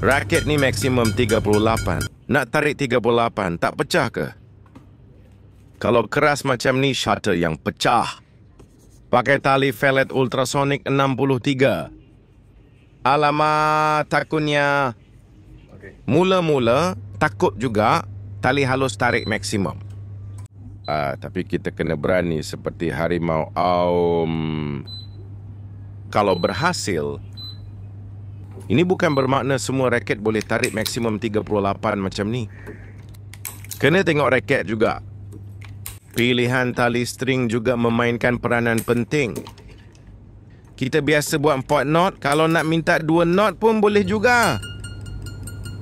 Raket ni maksimum 38. Nak tarik 38, tak pecah ke? Kalau keras macam ni, shutter yang pecah. Pakai tali fellet ultrasonic 63. Alamak, takutnya. Mula-mula, takut juga tali halus tarik maksimum. Tapi kita kena berani seperti harimau Aum. Kalau berhasil, ini bukan bermakna semua raket boleh tarik maksimum 38 macam ni. Kena tengok raket juga. Pilihan tali string juga memainkan peranan penting. Kita biasa buat 4 knot, kalau nak minta 2 knot pun boleh juga.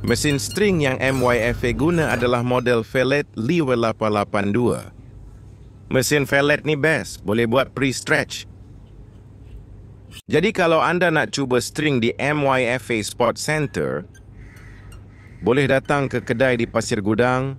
Mesin string yang MYFA guna adalah model Fellet Lever 882. Mesin Fellet ni best, boleh buat pre-stretch. Jadi kalau anda nak cuba string di MYFA Sport Center, boleh datang ke kedai di Pasir Gudang.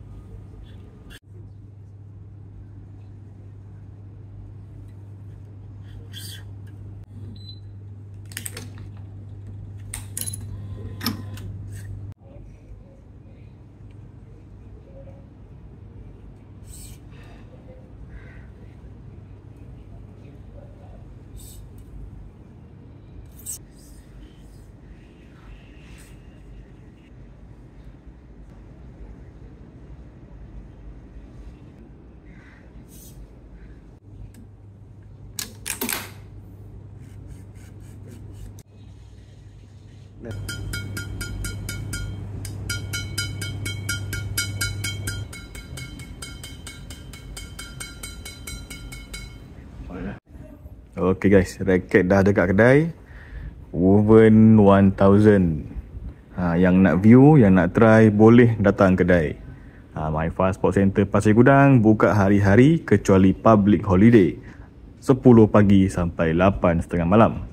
Okay guys, raket dah dekat kedai. Woven 1000. Yang nak view, yang nak try, boleh datang kedai. MyFar Sport Center Pasir Gudang buka hari-hari kecuali public holiday, 10 pagi sampai 8:30 malam.